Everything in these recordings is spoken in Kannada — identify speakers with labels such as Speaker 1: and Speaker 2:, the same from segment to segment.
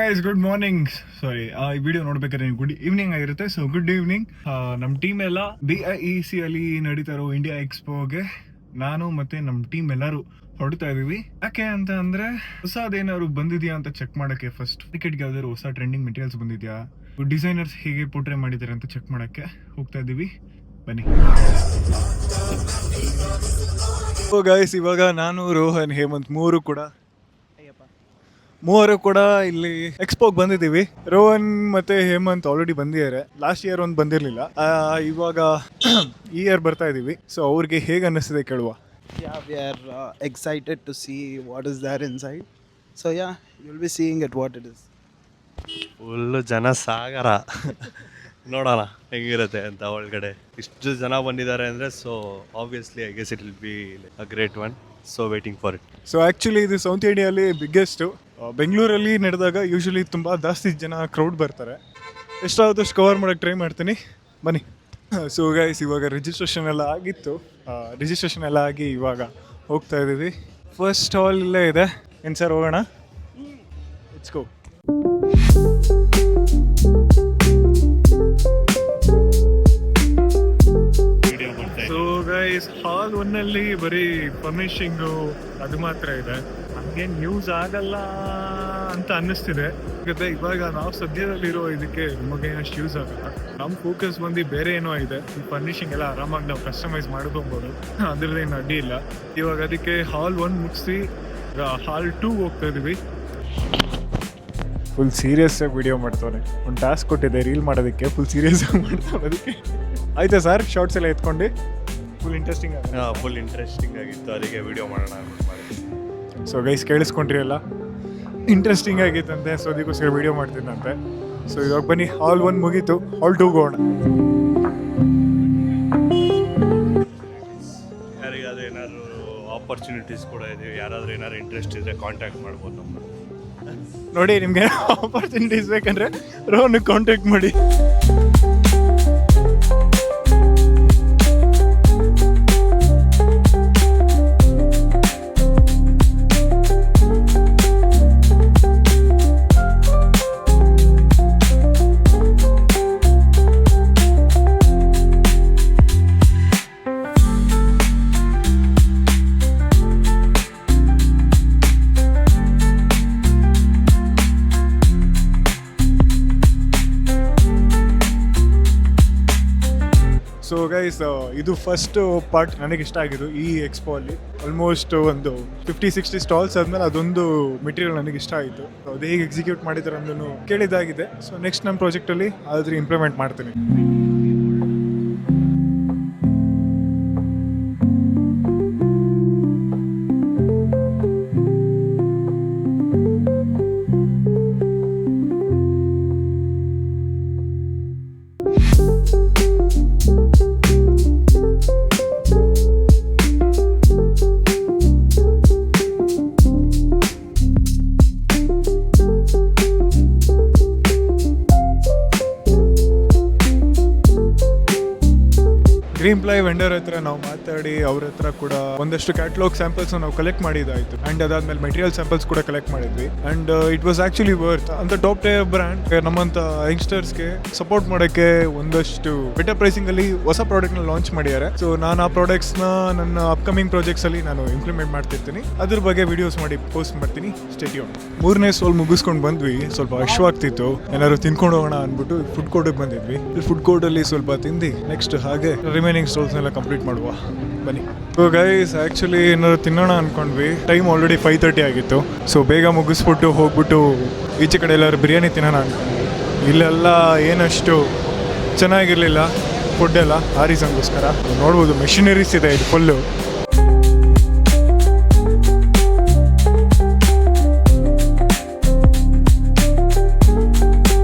Speaker 1: Guys, good morning. ಸಾರಿ, ಈ ವಿಡಿಯೋ ನೋಡ್ಬೇಕಾದ್ರೆ ಗುಡ್ ಈವ್ನಿಂಗ್ ಆಗಿರುತ್ತೆ. So good evening. ನಮ್ಮ ಟೀಮ್ ಎಲ್ಲ BIEC ಅಲ್ಲಿ ನಡೀತಾ ಇರೋ ಇಂಡಿಯಾ ಎಕ್ಸ್ಪೋಗೆ ನಾನು ಮತ್ತೆ ನಮ್ಮ ಟೀಮ್ ಎಲ್ಲರೂ ಹೊರಡ್ತಾ ಇದೀವಿ. ಯಾಕೆ ಅಂತ ಅಂದ್ರೆ ಹೊಸದೇನಾದ್ರು ಬಂದಿದ್ಯಾ ಅಂತ ಚೆಕ್ ಮಾಡಕ್ಕೆ, ಫಸ್ಟ್ ಟಿಕೆಟ್ಗೆ ಯಾವ್ದಾದ್ರು ಹೊಸ ಟ್ರೆಂಡಿಂಗ್ ಮೆಟೀರಿಯಲ್ಸ್ ಬಂದಿದ್ಯಾ, ಡಿಸೈನರ್ಸ್ ಹೇಗೆ ಪೋರ್ಟ್ರೇ ಮಾಡಿದ್ದಾರೆ ಅಂತ ಚೆಕ್ ಮಾಡಕ್ಕೆ ಹೋಗ್ತಾ ಇದೀವಿ. ಬನ್ನಿ. ಗೈಸ್, ಇವಾಗ ನಾನು, ರೋಹನ್, ಹೇಮಂತ್ ಮೂವರು ಕೂಡ ಇಲ್ಲಿ ಎಕ್ಸ್ಪೋಗೆ ಬಂದಿದ್ದೀವಿ. ರೋಹನ್ ಮತ್ತೆ ಹೇಮಂತ್ ಆಲ್ರೆಡಿ ಬಂದಿದ್ದಾರೆ. ಲಾಸ್ಟ್ ಇಯರ್ ಒಂದು ಬಂದಿರಲಿಲ್ಲ, ಇವಾಗ ಈ ಇಯರ್ ಬರ್ತಾ ಇದ್ದೀವಿ. ಸೊ ಅವ್ರಿಗೆ ಹೇಗೆ ಅನ್ನಿಸ್ತಿದೆ ಕೇಳುವ.
Speaker 2: Yeah, we are excited to see what is there inside. So yeah, you'll be seeing it what it is.
Speaker 3: Full ಜನ ಸಾಗರ. ನೋಡೋಣ ಹೆಂಗಿರುತ್ತೆ ಅಂತ ಒಳಗಡೆ. ಇಷ್ಟು ಜನ ಬಂದಿದ್ದಾರೆ ಅಂದರೆ so obviously I guess it will be a great one. So waiting for it.
Speaker 1: So actually ಇದು ಸೌತ್ ಇಂಡಿಯಾಲಿ ಬಿಗ್ಗೆಸ್ಟು. ಬೆಂಗಳೂರಲ್ಲಿ ನಡೆದಾಗ ಯೂಶ್ವಲಿ ತುಂಬ ಜಾಸ್ತಿ ಜನ ಕ್ರೌಡ್ ಬರ್ತಾರೆ. ಎಷ್ಟಾದಷ್ಟು ಕವರ್ ಮಾಡೋಕ್ಕೆ ಟ್ರೈ ಮಾಡ್ತೀನಿ, ಬನ್ನಿ. ಸೊ ಗೈಸ್, ಇವಾಗ ರಿಜಿಸ್ಟ್ರೇಷನ್ ಎಲ್ಲ ಆಗಿತ್ತು. ರಿಜಿಸ್ಟ್ರೇಷನ್ ಎಲ್ಲ ಆಗಿ ಇವಾಗ ಹೋಗ್ತಾ ಇದ್ದೀವಿ. ಫಸ್ಟ್ ಹಾಲ್ ಇಲ್ಲೇ ಇದೆ. ಏನು ಸರ್, ಹೋಗೋಣ? Let's go. ಸೊ ಗೈಸ್, ಹಾಲ್ 1 ಬರೀ ಫರ್ನಿಷಿಂಗು ಅದು ಮಾತ್ರ ಇದೆ. ಹಂಗೇನು ಯೂಸ್ ಆಗಲ್ಲ ಅಂತ ಅನ್ನಿಸ್ತಿದೆ. ಯಾಕಂದರೆ ಇವಾಗ ನಾವು ಸದ್ಯದಲ್ಲಿರೋ ಇದಕ್ಕೆ ನಮಗೆ ಅಷ್ಟು ಯೂಸ್ ಆಗಲ್ಲ. ನಮ್ಮ ಫೋಕಸ್ ಬಂದು ಬೇರೆ ಏನೋ ಇದೆ. ಈ ಫರ್ನಿಷಿಂಗ್ ಎಲ್ಲ ಆರಾಮಾಗಿ ನಾವು ಕಸ್ಟಮೈಸ್ ಮಾಡ್ಕೊಬೋದು, ಅದ್ರದ್ದೇನು ಅಡ್ಡಿ ಇಲ್ಲ. ಇವಾಗ ಅದಕ್ಕೆ ಹಾಲ್ 1 ಮುಗಿಸಿ ಹಾಲ್ 2 ಹೋಗ್ತಾ ಇದೀವಿ. ಫುಲ್ ಸೀರಿಯಸ್ ಆಗಿ ವಿಡಿಯೋ ಮಾಡ್ತಾನೆ. ಒಂದು ಟಾಸ್ಕ್ ಕೊಟ್ಟಿದ್ದೆ ರೀಲ್ ಮಾಡೋದಕ್ಕೆ, ಫುಲ್ ಸೀರಿಯಸ್ ಆಗಿ ಮಾಡ್ತಾನೆ. ಅದಕ್ಕೆ ಆಯ್ತಾ ಸರ್, ಶಾರ್ಟ್ಸ್ ಎಲ್ಲ ಎತ್ಕೊಂಡು ಫುಲ್ ಇಂಟ್ರೆಸ್ಟಿಂಗ್
Speaker 3: ಆಗಿತ್ತು, ಅದಕ್ಕೆ ವಿಡಿಯೋ ಮಾಡೋಣ ಮಾಡಿ.
Speaker 1: ಸೊ ಗೈಸ್, ಕೇಳಿಸ್ಕೊಂಡ್ರಿ ಅಲ್ಲ, ಇಂಟ್ರೆಸ್ಟಿಂಗ್ ಆಗಿತ್ತಂತೆ. ಸೊ ಅದಕ್ಕೋಸ್ಕರ ವಿಡಿಯೋ ಮಾಡ್ತಿದ್ದಂತೆ. ಸೊ ಇವಾಗ ಬನ್ನಿ, ಹಾಲ್ 1 ಮುಗೀತು, ಹಾಲ್ 2 ಹೋಗೋಣ.
Speaker 3: ಯಾರಿಗಾದ್ರೂ ಏನಾದರೂ ಆಪರ್ಚುನಿಟೀಸ್ ಕೂಡ ಇದೆ, ಯಾರಾದರೂ ಏನಾದ್ರು ಇಂಟ್ರೆಸ್ಟ್ ಇದ್ದರೆ ಕಾಂಟ್ಯಾಕ್ಟ್ ಮಾಡ್ಬೋದು ನಮ್ಮನ್ನು.
Speaker 1: ನೋಡಿ, ನಿಮಗೆ ಆಪರ್ಚುನಿಟೀಸ್ ಬೇಕಂದ್ರೆ ರೋಹನ್ ಕಾಂಟ್ಯಾಕ್ಟ್ ಮಾಡಿ. ಸೊ ಗೈಸ್, ಇದು ಫಸ್ಟ್ ಪಾರ್ಟ್ ನನಗೆ ಇಷ್ಟ ಆಗಿದ್ದು ಈ ಎಕ್ಸ್ಪೋ ಅಲ್ಲಿ. ಆಲ್ಮೋಸ್ಟ್ ಒಂದು 50-60 ಸ್ಟಾಲ್ಸ್ ಆದಮೇಲೆ ಅದೊಂದು ಮೆಟೀರಿಯಲ್ ನನಗೆ ಇಷ್ಟ ಆಯಿತು. ಅದು ಹೇಗೆ ಎಕ್ಸಿಕ್ಯೂಟ್ ಮಾಡಿದ್ದಾರೆ ಅನ್ನೋದು ಕೇಳಿದಾಗಿದೆ. ಸೊ ನೆಕ್ಸ್ಟ್ ನಮ್ಮ ಪ್ರಾಜೆಕ್ಟಲ್ಲಿ ಅದ್ರ ಇಂಪ್ಲಿಮೆಂಟ್ ಮಾಡ್ತೀನಿ. ಗ್ರೀನ್ ಪ್ಲೈ ವೆಂಡರ್ ಹತ್ರ ನಾವು ಮಾತಾಡಿ ಅವ್ರ ಹತ್ರ ಕೂಡ ಒಂದಷ್ಟು ಕ್ಯಾಟಲಾಗ್ ಸ್ಯಾಂಪಲ್ಸ್ ನಾವು ಕಲೆಕ್ಟ್ ಮಾಡಿದಾಯಿತು. ಅಂಡ್ ಅದಾದ್ಮೇಲೆ ಮೆಟೀರಿಯಲ್ ಸ್ಯಾಂಪಲ್ಸ್ ಕೂಡ ಕಲೆಕ್ಟ್ ಮಾಡಿದ್ವಿ. And it was actually worth. ಅಂತ ಟಾಪ್ ಟೈರ್ ಬ್ರ್ಯಾಂಡ್ ನಮ್ಮಂತ ಯಂಗ್ಸ್ಟರ್ಸ್ಗೆ ಸಪೋರ್ಟ್ ಮಾಡೋಕ್ಕೆ ಒಂದಷ್ಟು ಬೆಟರ್ ಪ್ರೈಸಿಂಗ್ ಅಲ್ಲಿ ಹೊಸ ಪ್ರಾಡಕ್ಟ್ನ ಲಾಂಚ್ ಮಾಡಿದ್ದಾರೆ. ಸೊ ನಾನು ಆ ಪ್ರಾಡಕ್ಟ್ಸ್ನ ನನ್ನ ಅಪ್ಕಮಿಂಗ್ ಪ್ರಾಜೆಕ್ಟ್ಸ್ ಅಲ್ಲಿ ನಾನು ಇಂಪ್ಲಿಮೆಂಟ್ ಮಾಡ್ತಿರ್ತೀನಿ. ಅದ್ರ ಬಗ್ಗೆ ವಿಡಿಯೋಸ್ ಮಾಡಿ ಪೋಸ್ಟ್ ಮಾಡ್ತೀನಿ. Stay tune. 3ನೇ ಸ್ಟಾಲ್ ಮುಗಿಸ್ಕೊಂಡು ಬಂದ್ವಿ. ಸ್ವಲ್ಪ ಹಶ್ವಾಗ್ತಿತ್ತು, ಏನಾದ್ರು ತಿನ್ಕೊಂಡು ಹೋಗೋಣ ಅಂದ್ಬಿಟ್ಟು ಫುಡ್ ಕೋರ್ಟ್ಗೆ ಬಂದಿದ್ವಿ. ಫುಡ್ ಕೋರ್ಟ್ ಅಲ್ಲಿ ಸ್ವಲ್ಪ ತಿಂದು ನೆಕ್ಸ್ಟ್ ಹಾಗೆ ರಿಮೈನಿಂಗ್ ಸ್ಟಾಲ್ಸ್ನೆಲ್ಲ ಕಂಪ್ಲೀಟ್ ಮಾಡುವ, ಬನ್ನಿ. ಸೊ ಗೈಸ್, ಆ್ಯಕ್ಚುಲಿ ಏನಾದ್ರು ತಿನ್ನೋಣ ಅಂದ್ಕೊಂಡ್ವಿ. ಟೈಮ್ ಆಲ್ರೆಡಿ 5:30 ಆಗಿತ್ತು. ಸೊ ಬೇಗ ಮುಗಿಸ್ಬಿಟ್ಟು ಹೋಗ್ಬಿಟ್ಟು ಈಚೆ ಕಡೆ ಎಲ್ಲರೂ ಬಿರಿಯಾನಿ ತಿನ್ನೋಣ ಅಂದ್ಕೊಂಡ್ವಿ. ಇಲ್ಲೆಲ್ಲ ಏನಷ್ಟು ಚೆನ್ನಾಗಿರಲಿಲ್ಲ ಫುಡ್ ಎಲ್ಲ. ಆ ರೀಸನ್ಗೋಸ್ಕರ ನೋಡ್ಬೋದು ಮೆಷಿನರೀಸ್ ಇದೆ ಇದು ಫುಲ್ಲು.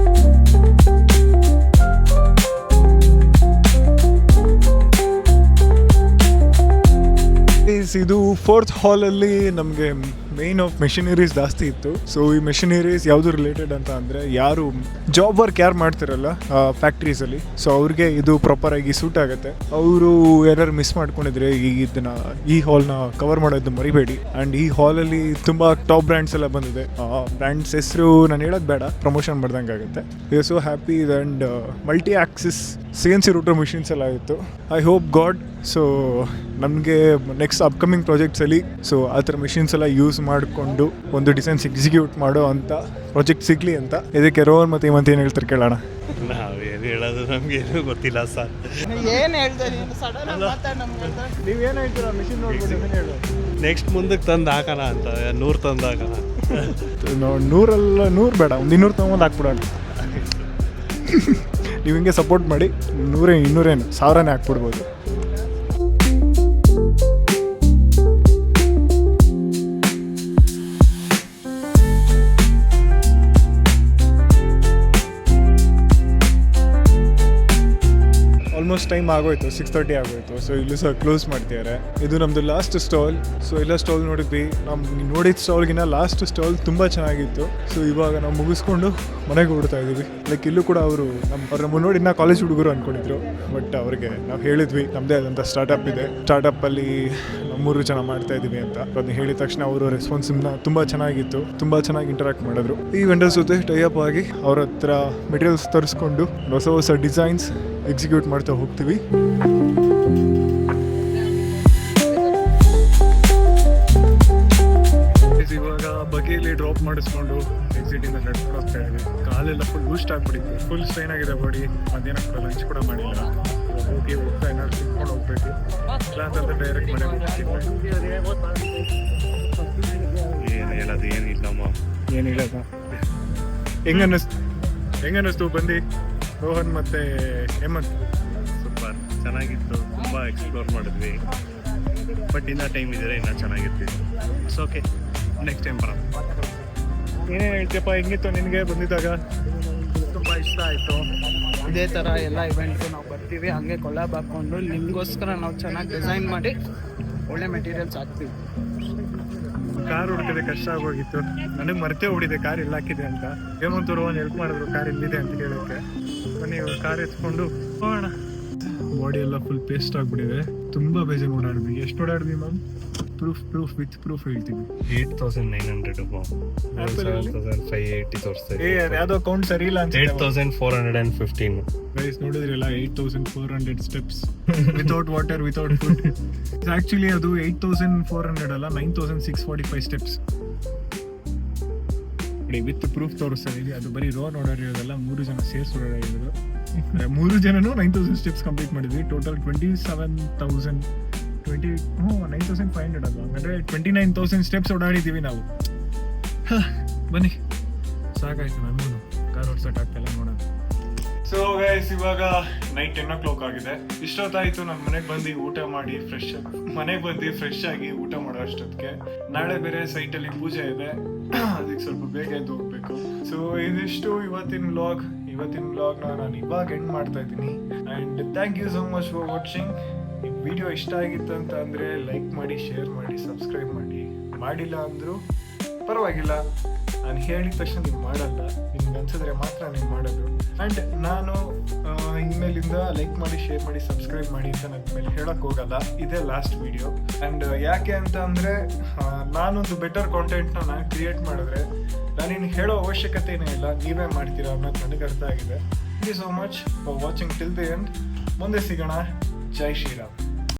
Speaker 1: ಇದು ಫೋರ್ತ್ ಹಾಲಲ್ಲಿ ನಮಗೆ ಮೇನ್ ಆಫ್ ಮೆಷಿನರೀಸ್ ಜಾಸ್ತಿ ಇತ್ತು. ಸೊ ಈ ಮೆಷಿನರೀಸ್ ಯಾವುದು ರಿಲೇಟೆಡ್ ಅಂತ ಅಂದರೆ ಯಾರು ಜಾಬ್ ವರ್ಕ್ ಯಾರು ಮಾಡ್ತಿರಲ್ಲ ಫ್ಯಾಕ್ಟ್ರೀಸಲ್ಲಿ, ಸೊ ಅವ್ರಿಗೆ ಇದು ಪ್ರಾಪರಾಗಿ ಸೂಟ್ ಆಗುತ್ತೆ. ಅವರು ಯಾರು ಮಿಸ್ ಮಾಡ್ಕೊಂಡಿದ್ರೆ ಈ ಹಾಲ್ನ ಕವರ್ ಮಾಡೋದು ಮರಿಬೇಡಿ. ಆ್ಯಂಡ್ ಈ ಹಾಲಲ್ಲಿ ತುಂಬ ಟಾಪ್ ಬ್ರ್ಯಾಂಡ್ಸ್ ಎಲ್ಲ ಬಂದಿದೆ. ಬ್ರ್ಯಾಂಡ್ಸ್ ಹೆಸರು ನಾನು ಹೇಳೋದು ಬೇಡ, ಪ್ರಮೋಷನ್ ಮಾಡ್ದಂಗೆ ಆಗುತ್ತೆ. We are so happy. And multi Axis CNC router machines ಎಲ್ಲ ಇತ್ತು. ಐ ಹೋಪ್ ಗಾಡ್ ಸೊ ನಮಗೆ ನೆಕ್ಸ್ಟ್ ಅಪ್ಕಮಿಂಗ್ ಪ್ರಾಜೆಕ್ಟ್ಸಲ್ಲಿ ಸೊ ಆ ಥರ ಮಿಷಿನ್ಸ್ ಎಲ್ಲ ಯೂಸ್ ಮಾಡಿಕೊಂಡು ಒಂದು ಡಿಸೈನ್ಸ್ ಎಕ್ಸಿಕ್ಯೂಟ್ ಮಾಡೋ ಅಂತ ಪ್ರಾಜೆಕ್ಟ್ ಸಿಗಲಿ ಅಂತ. ಇದಕ್ಕೆ ರೋಹನ್ ಮತ್ತು ಇವತ್ತು ಏನು ಹೇಳ್ತಾರೆ ಕೇಳೋಣ.
Speaker 3: ನಾವೇನು ಹೇಳೋದು ನಮಗೇನು ಗೊತ್ತಿಲ್ಲ ಸರ್.
Speaker 2: ಏನು ಹೇಳ್ದೆ ನೀನು ಸಡನ್ ಆಗಿ ಮಾತಾಡಿ ನಮ್ಗೆ.
Speaker 1: ನೀವೇನು ಹೇಳ್ತೀರಾ ಮಿಷಿನ್ ನೋಡ್ಬೋದು ಹೇಳು.
Speaker 3: ನೆಕ್ಸ್ಟ್ ಮುಂದಕ್ಕೆ ತಂದು ಹಾಕೋಣ ಅಂತ 100 ತಂದು ಹಾಕೋಣ.
Speaker 1: 100 ಬೇಡ, ಒಂದು 200 ತೊಗೊಂಡು ಹಾಕ್ಬಿಡೋಣ. ನೀವು ಹಿಂಗೆ ಸಪೋರ್ಟ್ ಮಾಡಿ 100 200 1000 ಹಾಕ್ಬಿಡ್ಬೋದು. ಆಲ್ಮೋಸ್ಟ್ ಟೈಮ್ ಆಗೋಯ್ತು, 6:30 ಆಗೋಯ್ತು. ಸೊ ಇಲ್ಲಿ ಸಹ ಕ್ಲೋಸ್ ಮಾಡ್ತಿದ್ದಾರೆ. ಇದು ನಮ್ಮದು ಲಾಸ್ಟ್ ಸ್ಟಾಲ್. ಸೊ ಎಲ್ಲ ಸ್ಟಾಲ್ ನೋಡಿದ್ವಿ. ನಾವು ನೋಡಿದ ಸ್ಟಾಲ್ಗಿನ ಲಾಸ್ಟ್ ಸ್ಟಾಲ್ ತುಂಬ ಚೆನ್ನಾಗಿತ್ತು. ಸೊ ಇವಾಗ ನಾವು ಮುಗಿಸ್ಕೊಂಡು ಮನೆಗೆ ಹೊರಡ್ತಾ ಇದ್ದೀವಿ. ಲೈಕ್ ಇಲ್ಲೂ ಕೂಡ ಅವರು ನಮ್ಮ ನೋಡಿ ಇನ್ನೂ ಕಾಲೇಜ್ ಹುಡುಗರು ಅಂದ್ಕೊಂಡಿದ್ರು. ಬಟ್ ಅವ್ರಿಗೆ ನಾವು ಹೇಳಿದ್ವಿ ನಮ್ಮದೇ ಆದಂಥ ಸ್ಟಾರ್ಟಪ್ ಇದೆ, ಸ್ಟಾರ್ಟಪ್ಪಲ್ಲಿ ನಾವು 3 ಜನ ಮಾಡ್ತಾ ಇದ್ದೀವಿ ಅಂತ. ಅದನ್ನ ಹೇಳಿದ ತಕ್ಷಣ ಅವರು ರೆಸ್ಪಾನ್ಸಿವ್ನ ತುಂಬ ಚೆನ್ನಾಗಿತ್ತು, ತುಂಬ ಚೆನ್ನಾಗಿ ಇಂಟರಾಕ್ಟ್ ಮಾಡಿದ್ರು. ಈ ವೆಂಡರ್ಸ್ ಜೊತೆ ಟೈಅಪ್ ಆಗಿ ಅವ್ರ ಹತ್ರ ಮೆಟೀರಿಯಲ್ಸ್ ತರಿಸ್ಕೊಂಡು ಹೊಸ ಡಿಸೈನ್ಸ್ ಎಕ್ಸಿಕ್ಯೂಟ್ ಮಾಡ್ತಾ ಹೋಗ್ತೀವಿ. ಇವಾಗ ಬಗೆಯಲ್ಲಿ ಡ್ರಾಪ್ ಮಾಡಿಸ್ಕೊಂಡು ಎಕ್ಸಿಟಿಂದ ನಡ್ಕೊಂಡು ಹೋಗ್ತಾ ಇದ್ವಿ. ಕಾಲೆಲ್ಲ ಫುಲ್ ಬೂಸ್ಟ್ ಆಗಿಬಿಟ್ಟಿತ್ತು, ಫುಲ್ ಸ್ಟ್ರೈನ್ ಆಗಿದೆ ಬಾಡಿ. ಮಧ್ಯಾಹ್ನ ಕೂಡ ಲಂಚ್ ಕೂಡ ಮಾಡಿಲ್ಲ. ಹೋಗ್ತಾ ಏನಾದ್ರು ತಿನ್ಕೊಂಡು ಹೋಗ್ಬೇಕು, ಇಲ್ಲ ಅಂತಂದ್ರೆ ಡೈರೆಕ್ಟ್ ಮನೆಗೆ
Speaker 3: ಏನು ಹೇಳೋದು ಏನಿಲ್ಲಮ್ಮ.
Speaker 1: ಏನು ಹೇಳೋದು. ಹೆಂಗನ್ನಿಸ್ತು ಬಂದು ರೋಹನ್ ಮತ್ತು ಹೇಮಂತ್?
Speaker 3: ಸೂಪರ್ ಚೆನ್ನಾಗಿತ್ತು, ತುಂಬ ಎಕ್ಸ್ಪ್ಲೋರ್ ಮಾಡಿದ್ವಿ. ಬಟ್ ಇನ್ನೂ ಟೈಮ್ ಇದ್ದರೆ ಇನ್ನೂ ಚೆನ್ನಾಗಿತ್ತು. ಇಟ್ಸ್ ಓಕೆ, ನೆಕ್ಸ್ಟ್ ಟೈಮ್ ಬರೋಣ.
Speaker 1: ಏನೇನು ಹೇಳ್ತೀಯಪ್ಪ, ಹೆಂಗಿತ್ತು ನಿನಗೆ ಬಂದಿದ್ದಾಗ?
Speaker 2: ತುಂಬ ಇಷ್ಟ ಆಯಿತು. ಇದೇ ಥರ ಎಲ್ಲ ಇವೆಂಟ್ಗೂ ನಾವು ಬರ್ತೀವಿ, ಹಂಗೆ ಕೊಲಾಬ್ ಹಾಕ್ಕೊಂಡು ನಿಮಗೋಸ್ಕರ ನಾವು ಚೆನ್ನಾಗಿ ಡಿಸೈನ್ ಮಾಡಿ ಒಳ್ಳೆ ಮೆಟೀರಿಯಲ್ಸ್ ಹಾಕ್ತೀವಿ.
Speaker 1: ಕಾರ್ ಹುಡ್ಕೋದೆ ಕಷ್ಟ ಆಗೋಗಿತ್ತು. ನನಗೆ ಮರ್ತೇ ಹೊಡಿದೆ ಕಾರ್ ಎಲ್ಲ ಹಾಕಿದೆ ಅಂತ. ಹೇಮಂತ್ ರೋಹನ್ ಹೆಲ್ಪ್ ಮಾಡಿದ್ರು ಕಾರ್ ಎಲ್ಲಿದೆ ಅಂತ ಕೇಳೋಕ್ಕೆ. ಬನ್ನಿ ಕಾರ್ ಎತ್ಕೊಂಡು ಹೋಗೋಣ. ಬಾಡಿ ಎಲ್ಲ ಫುಲ್ ಪೇಸ್ಟ್ ಆಗಿಬಿಟ್ಟಿದೆ. ತುಂಬ ಬೇಜಾರು ಓಡಾಡಿದ್ವಿ. ಎಷ್ಟು ಓಡಾಡಿದ್ವಿ ಮ್ಯಾಮ್? ವಿತ್ ಪ್ರೂಫ್ ಹೇಳ್ತೀವಿ.
Speaker 3: 8,900 7,580 ತೋರಿಸ್ತಾ
Speaker 1: ಯಾವುದೋ ಅಕೌಂಟ್ ಸರಿ ಇಲ್ಲ ಅಂತ.
Speaker 3: 8,415
Speaker 1: ಗೈಸ್ ನೋಡಿದ್ರಲ್ಲ, 8,400 steps without water, without food. Actually ಅದು 8,400 ಅಲ್ಲ, 9,645 ಸ್ಟೆಪ್ಸ್. ವಿತ್ ಪ್ರೂಫ್ ತೋರಿಸ್ತಾ ಇದೀವಿ. ಅದು ಬರೀ ರೋನ್ ಓಡಾಡಿರೋದಲ್ಲ, 3 ಜನ ಸೇರ್ಸ್ ಓಡಾಡಿರೋದು. 3 ಜನನು 9,000 ಸ್ಟೆಪ್ಸ್ ಕಂಪ್ಲೀಟ್ ಮಾಡಿದ್ವಿ. ಟೋಟಲ್ 9,500 ಅಲ್ಲ, ಅಂದರೆ 29,000 ಸ್ಟೆಪ್ಸ್ ಓಡಾಡಿದ್ದೀವಿ ನಾವು. ಬನ್ನಿ, ಸಾಕಾಯ್ತು ನನಗೂ ಕಾರ್ ಓಡ್ಸೋಕೆ ಆಗ್ತಾಯಿಲ್ಲ ನೋಡೋಣ. ಸೊ ಗೈಸ್ ಇವಾಗ ನೈಟ್ 10 o'clock ಆಗಿದೆ. ಇಷ್ಟೊತ್ತಾಯಿತು ನಾನು ಮನೆಗೆ ಬಂದು ಊಟ ಮಾಡಿ ಫ್ರೆಶ್ ಆಗಿ ಊಟ ಮಾಡೋ ಅಷ್ಟೊತ್ತಿಗೆ ನಾಳೆ ಬೇರೆ ಸೈಟಲ್ಲಿ ಪೂಜೆ ಇದೆ. ಅದಕ್ಕೆ ಸ್ವಲ್ಪ ಬೇಗ ಎದ್ದು ಹೋಗ್ಬೇಕು. ಸೊ ಇದಿಷ್ಟು ಇವತ್ತಿನ ವ್ಲಾಗ್ನ ನಾನು ಇವಾಗ ಎಂಡ್ ಮಾಡ್ತಾ ಇದ್ದೀನಿ. And thank you so much for watching. ಈ ವಿಡಿಯೋ ಇಷ್ಟ ಆಗಿತ್ತು ಅಂತ ಅಂದರೆ ಲೈಕ್ ಮಾಡಿ, ಶೇರ್ ಮಾಡಿ, ಸಬ್ಸ್ಕ್ರೈಬ್ ಮಾಡಿ. ಮಾಡಿಲ್ಲ ಅಂದರೂ ಪರವಾಗಿಲ್ಲ, ನಾನು ಹೇಳಿದ ತಕ್ಷಣ ನೀವು ಮಾಡಲ್ಲ, ನಿಮ್ಗೆ ಅನ್ಸಿದ್ರೆ ಮಾತ್ರ ನೀವು ಮಾಡೋದು. ಆ್ಯಂಡ್ ನಾನು ಇನ್ಮೇಲಿಂದ ಲೈಕ್ ಮಾಡಿ, ಶೇರ್ ಮಾಡಿ, ಸಬ್ಸ್ಕ್ರೈಬ್ ಮಾಡಿ ಅಂತ ನನ್ನ ಮೇಲೆ ಹೇಳೋಕ್ಕೆ ಹೋಗಲ್ಲ. ಇದೇ ಲಾಸ್ಟ್ ವಿಡಿಯೋ. ಆ್ಯಂಡ್ ಯಾಕೆ ಅಂತ ಅಂದರೆ ನಾನೊಂದು ಬೆಟರ್ ಕಾಂಟೆಂಟ್ನ ನಾನು ಕ್ರಿಯೇಟ್ ಮಾಡಿದ್ರೆ ನಾನಿನ್ನು ಹೇಳೋ ಅವಶ್ಯಕತೆಯೇ ಇಲ್ಲ, ನೀವೇ ಮಾಡ್ತೀರಾ ಅನ್ನೋದು ನನಗೆ ಅರ್ಥ ಆಗಿದೆ. Thank you so much for watching till the end. ಮುಂದೆ ಸಿಗೋಣ. ಜೈ ಶ್ರೀರಾಮ್.